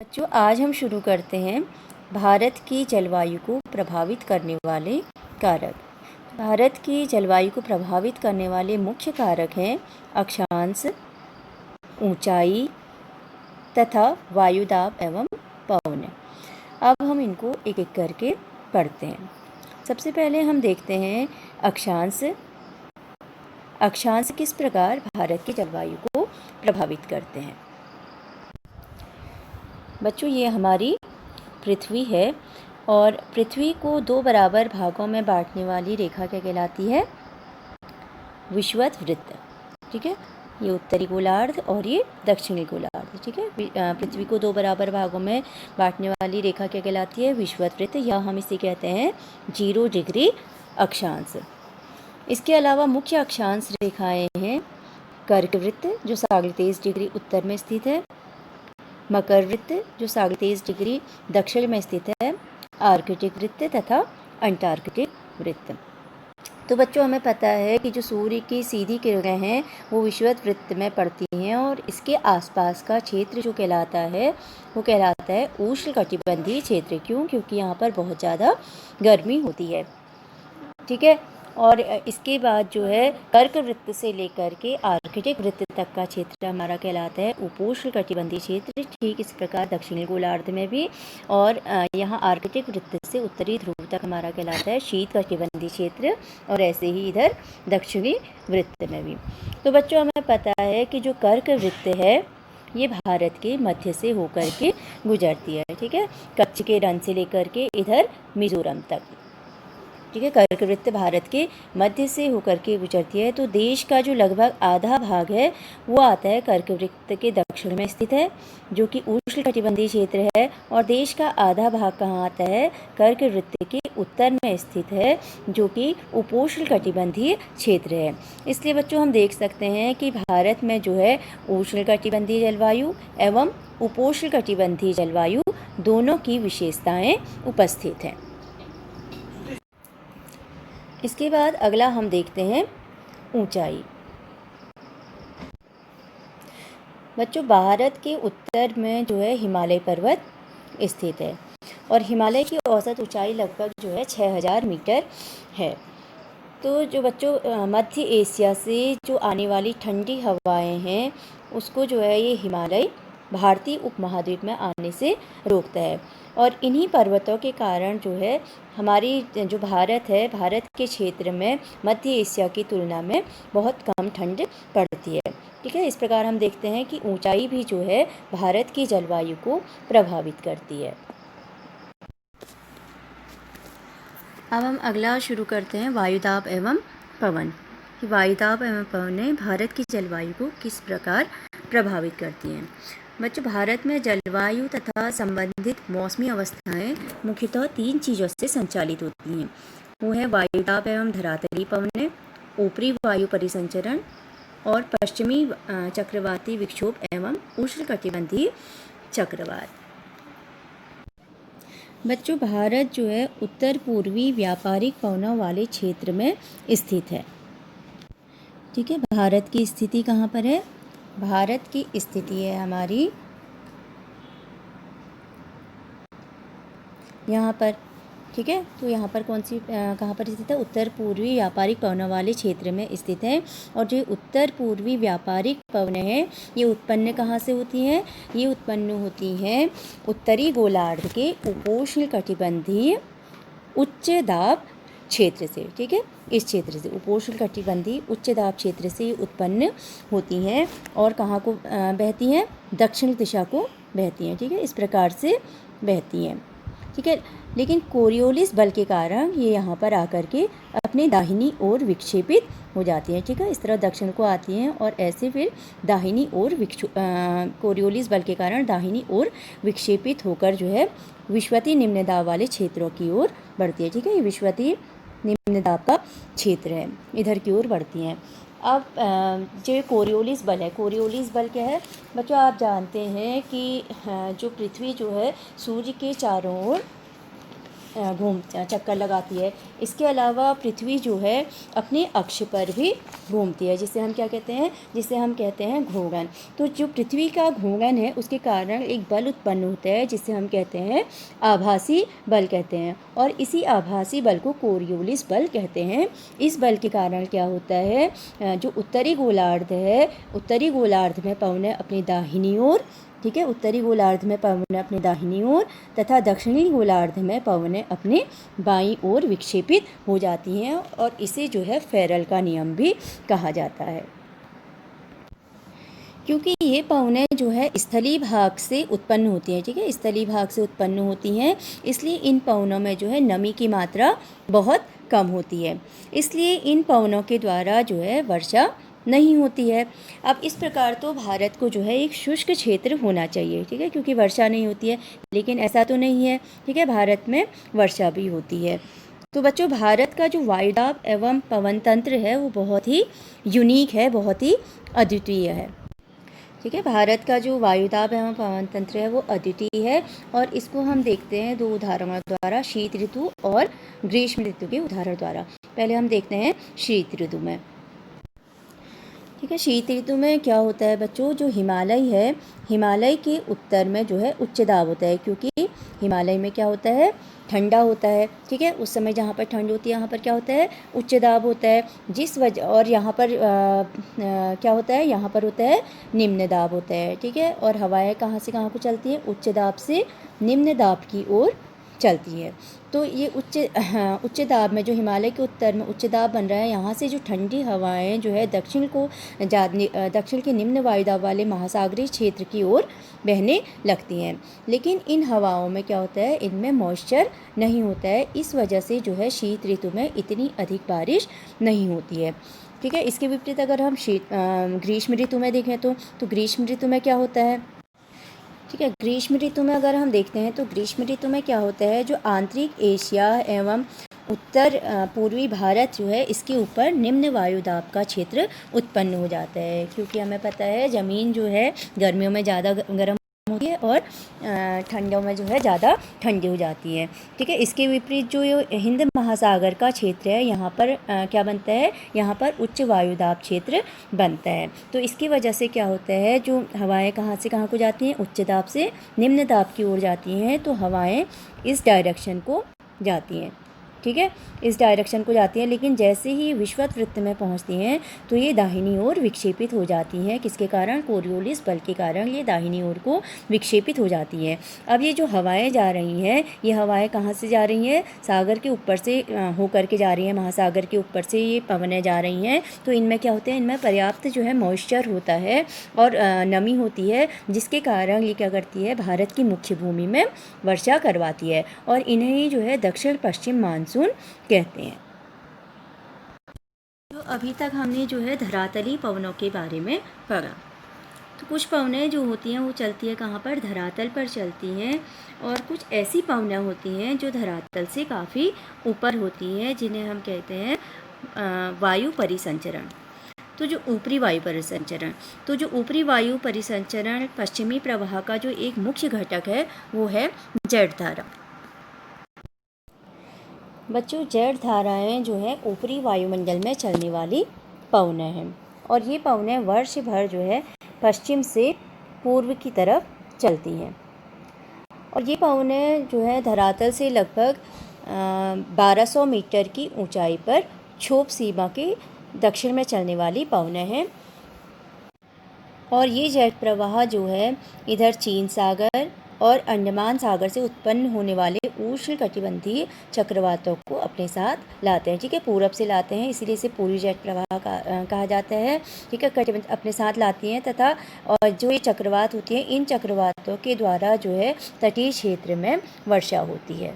बच्चों, आज हम शुरू करते हैं भारत की जलवायु को प्रभावित करने वाले कारक। भारत की जलवायु को प्रभावित करने वाले मुख्य कारक हैं अक्षांश, ऊंचाई तथा वायुदाब एवं पवन। अब हम इनको एक एक करके पढ़ते हैं। सबसे पहले हम देखते हैं अक्षांश। अक्षांश किस प्रकार भारत की जलवायु को प्रभावित करते हैं। बच्चों, ये हमारी पृथ्वी है और पृथ्वी को दो बराबर भागों में बांटने वाली रेखा क्या कहलाती है? विषुवत वृत्त। ठीक है, ये उत्तरी गोलार्ध और ये दक्षिणी गोलार्ध। ठीक है, पृथ्वी को दो बराबर भागों में बांटने वाली रेखा क्या कहलाती है? विषुवत वृत्त, या हम इसे कहते हैं 0 डिग्री अक्षांश। इसके अलावा मुख्य अक्षांश रेखाएं हैं कर्क वृत्त जो 23.5 डिग्री उत्तर में स्थित है, मकर वृत्त जो 23.5 डिग्री दक्षिण में स्थित है, आर्कटिक वृत्त तथा अंटार्कटिक वृत्त। तो बच्चों, हमें पता है कि जो सूर्य की सीधी किरणें हैं वो विषुवत वृत्त में पड़ती हैं और इसके आसपास का क्षेत्र जो कहलाता है वो कहलाता है उष्णकटिबंधीय क्षेत्र। क्यों? क्योंकि यहाँ पर बहुत ज़्यादा गर्मी होती है। ठीक है, और इसके बाद जो है कर्क वृत्त से लेकर के आर्कटिक वृत्त तक का क्षेत्र हमारा कहलाता है उपोष्ण कटिबंधीय क्षेत्र। ठीक इस प्रकार दक्षिणी गोलार्ध में भी, और यहाँ आर्कटिक वृत्त से उत्तरी ध्रुव तक हमारा कहलाता है शीत कटिबंधीय क्षेत्र, और ऐसे ही इधर दक्षिणी वृत्त में भी। तो बच्चों, हमें पता है कि जो कर्क वृत्त है ये भारत के मध्य से होकर के गुजरती है। ठीक है, कच्छ के रण से लेकर के इधर मिजोरम तक। ठीक है, कर्क वृत्त भारत के मध्य से होकर के गुजरती है। तो देश का जो लगभग आधा भाग है वो आता है कर्क वृत्त के दक्षिण में स्थित है जो कि उष्णकटिबंधीय क्षेत्र है, और देश का आधा भाग कहाँ आता है? कर्क वृत्त के उत्तर में स्थित है जो कि उपोष्णकटिबंधीय क्षेत्र है। इसलिए बच्चों, हम देख सकते हैं कि भारत में जो है उष्णकटिबंधीय जलवायु एवं उपोष्णकटिबंधीय जलवायु दोनों की विशेषताएं उपस्थित हैं। इसके बाद अगला हम देखते हैं ऊंचाई। बच्चों, भारत के उत्तर में जो है हिमालय पर्वत स्थित है और हिमालय की औसत ऊंचाई लगभग जो है 6000 मीटर है। तो जो बच्चों मध्य एशिया से जो आने वाली ठंडी हवाएं हैं उसको जो है ये हिमालय भारतीय उपमहाद्वीप में आने से रोकता है, और इन्हीं पर्वतों के कारण जो है हमारी जो भारत है, भारत के क्षेत्र में मध्य एशिया की तुलना में बहुत कम ठंड पड़ती है। ठीक है, इस प्रकार हम देखते हैं कि ऊंचाई भी जो है भारत की जलवायु को प्रभावित करती है। अब हम अगला शुरू करते हैं वायुदाब एवं पवन। वायुदाब एवं पवन भारत की जलवायु को किस प्रकार प्रभावित करती हैं। बच्चों, भारत में जलवायु तथा संबंधित मौसमी अवस्थाएं मुख्यतः 3 चीज़ों से संचालित होती हैं। वो है वायुदाब एवं धरातली पवन, ऊपरी वायु परिसंचरण और पश्चिमी चक्रवाती विक्षोभ एवं उष्णकटिबंधीय चक्रवात। बच्चों, भारत जो है उत्तर पूर्वी व्यापारिक पवनों वाले क्षेत्र में स्थित है। ठीक है, भारत की स्थिति कहाँ पर है? भारत की स्थिति है हमारी यहाँ पर। ठीक है, तो यहाँ पर कौन सी कहाँ पर स्थित है? उत्तर पूर्वी व्यापारिक पवनों वाले क्षेत्र में स्थित है। और जो उत्तर पूर्वी व्यापारिक पवन है ये उत्पन्न कहाँ से होती हैं? ये उत्पन्न होती हैं उत्तरी गोलार्ध के उपोष्ण कटिबंधीय उच्च दाब क्षेत्र से। ठीक है, इस क्षेत्र से उपोष्ण कटिबंधीय उच्च दाब क्षेत्र से उत्पन्न होती हैं और कहाँ को बहती हैं? दक्षिण दिशा को बहती हैं। ठीक है, इस प्रकार से बहती हैं। ठीक है, लेकिन कोरियोलिस बल के कारण ये यहाँ पर आकर के अपने दाहिनी ओर विक्षेपित हो जाती हैं। ठीक है, इस तरह दक्षिण को आती हैं और ऐसे फिर दाहिनी ओर कोरियोलिस बल के कारण दाहिनी ओर विक्षेपित होकर जो है विषुवतीय निम्न दाब वाले क्षेत्रों की ओर बढ़ती है। ठीक है, ये विषुवतीय निम्न दाब का क्षेत्र है, इधर की ओर बढ़ती हैं। अब जो कोरियोलिस बल है, कोरियोलिस बल क्या है? बच्चों, आप जानते हैं कि जो पृथ्वी जो है सूर्य के चारों ओर चक्कर लगाती है। इसके अलावा पृथ्वी जो है अपने अक्ष पर भी घूमती है, जिसे हम क्या कहते हैं, जिसे हम कहते हैं घूर्णन। तो जो पृथ्वी का घूर्णन है उसके कारण एक बल उत्पन्न होता है जिसे हम कहते हैं आभासी बल कहते हैं, और इसी आभासी बल को कोरियोलिस बल कहते हैं। इस बल के कारण क्या होता है, जो उत्तरी गोलार्ध है, उत्तरी गोलार्ध में पवनें अपनी दाहिनी ओर, ठीक है, उत्तरी गोलार्ध में पवनें अपनी दाहिनी ओर तथा दक्षिणी गोलार्ध में पवनें अपने बाईं ओर विक्षेपित हो जाती हैं, और इसे जो है फेरल का नियम भी कहा जाता है। क्योंकि ये पवनें जो है स्थलीय भाग से उत्पन्न होती हैं, ठीक है, स्थलीय भाग से उत्पन्न होती हैं, इसलिए इन पवनों में जो है नमी की मात्रा बहुत कम होती है, इसलिए इन पवनों के द्वारा जो है वर्षा नहीं होती है। अब इस प्रकार तो भारत को जो है एक शुष्क क्षेत्र होना चाहिए, ठीक है, क्योंकि वर्षा नहीं होती है, लेकिन ऐसा तो नहीं है, ठीक है, भारत में वर्षा भी होती है। तो बच्चों, भारत का जो वायुदाब एवं पवन तंत्र है वो बहुत ही यूनिक है, बहुत ही अद्वितीय है, ठीक है। भारत का जो वायुदाब एवं पवन तंत्र है वो अद्वितीय है, और इसको हम देखते हैं दो उदाहरणों द्वारा, शीत ऋतु और ग्रीष्म ऋतु के उदाहरण द्वारा। पहले हम देखते हैं शीत ऋतु में, ठीक है। शीत ऋतु में क्या होता है बच्चों, जो हिमालय है, हिमालय के उत्तर में जो है उच्च दाब होता है, क्योंकि हिमालय में क्या होता है, ठंडा होता है, ठीक है। उस समय जहाँ पर ठंड होती है यहाँ पर क्या होता है, उच्च दाब होता है, जिस वजह, और यहाँ पर क्या होता है, यहाँ पर होता है निम्न दाब होता है, ठीक है। और हवाएं कहाँ से कहाँ को चलती हैं, उच्च दाब से निम्न दाब की ओर चलती है। तो ये उच्च दाब में, जो हिमालय के उत्तर में उच्च दाब बन रहा है, यहाँ से जो ठंडी हवाएं जो है दक्षिण के निम्न वायुदाब वाले महासागरीय क्षेत्र की ओर बहने लगती हैं, लेकिन इन हवाओं में क्या होता है, इनमें मॉइस्चर नहीं होता है, इस वजह से जो है शीत ऋतु में इतनी अधिक बारिश नहीं होती है, ठीक है। इसके विपरीत अगर हम ग्रीष्म ऋतु में देखें तो ग्रीष्म ऋतु में क्या होता है, ठीक है, ग्रीष्म ऋतु में अगर हम देखते हैं तो ग्रीष्म ऋतु में क्या होता है, जो आंतरिक एशिया एवं उत्तर पूर्वी भारत जो है इसके ऊपर निम्न वायुदाब का क्षेत्र उत्पन्न हो जाता है, क्योंकि हमें पता है ज़मीन जो है गर्मियों में ज़्यादा गर्म होती है और ठंडों में जो है ज़्यादा ठंडी हो जाती है, ठीक है। इसके विपरीत जो हिंद महासागर का क्षेत्र है, यहाँ पर क्या बनता है, यहाँ पर उच्च वायुदाब क्षेत्र बनता है। तो इसकी वजह से क्या होता है, जो हवाएं कहाँ से कहाँ को जाती हैं, उच्च दाब से निम्न दाब की ओर जाती हैं, तो हवाएं इस डायरेक्शन को जाती हैं, ठीक है, इस डायरेक्शन को जाती हैं, लेकिन जैसे ही विषुवत वृत्त में पहुंचती हैं तो ये दाहिनी ओर विक्षेपित हो जाती हैं। किसके कारण, कोरियोलिस बल के कारण ये दाहिनी ओर को विक्षेपित हो जाती हैं। अब ये जो हवाएं जा रही हैं, ये हवाएं कहाँ से जा रही हैं, सागर के ऊपर से होकर के जा रही हैं, महासागर के ऊपर से ये पवनें जा रही हैं। तो इनमें क्या होता है, इनमें पर्याप्त जो है मॉइस्चर होता है और नमी होती है, जिसके कारण ये क्या करती है, भारत की मुख्य भूमि में वर्षा करवाती है, और इन्हें ही जो है दक्षिण पश्चिम मानसून कहते हैं। तो अभी तक हमने जो है धरातली पवनों के बारे में पढ़ा। तो कुछ पवनें जो होती हैं वो चलती है कहाँ पर, धरातल पर चलती हैं, और कुछ ऐसी पवनें होती हैं जो धरातल से काफ़ी ऊपर होती हैं, जिन्हें हम कहते हैं वायु परिसंचरण। तो जो ऊपरी वायु परिसंचरण पश्चिमी प्रवाह का जो एक मुख्य घटक है वो है जेट धारा। बच्चों, जेट धाराएं जो है ऊपरी वायुमंडल में चलने वाली पवनें हैं, और ये पवनें वर्ष भर जो है पश्चिम से पूर्व की तरफ चलती हैं, और ये पवनें जो है धरातल से लगभग 1200 मीटर की ऊंचाई पर क्षोभ सीमा के दक्षिण में चलने वाली पवनें हैं। और ये जेट प्रवाह जो है इधर चीन सागर और अंडमान सागर से उत्पन्न होने वाले उष्णकटिबंधीय चक्रवातों को अपने साथ लाते हैं, ठीक है, पूरब से लाते हैं, इसीलिए इसे पूर्वी जेट प्रवाह कहा जाता है, ठीक है। कटिबंध अपने साथ लाती हैं तथा और जो ये चक्रवात होती हैं, इन चक्रवातों के द्वारा जो है तटीय क्षेत्र में वर्षा होती है।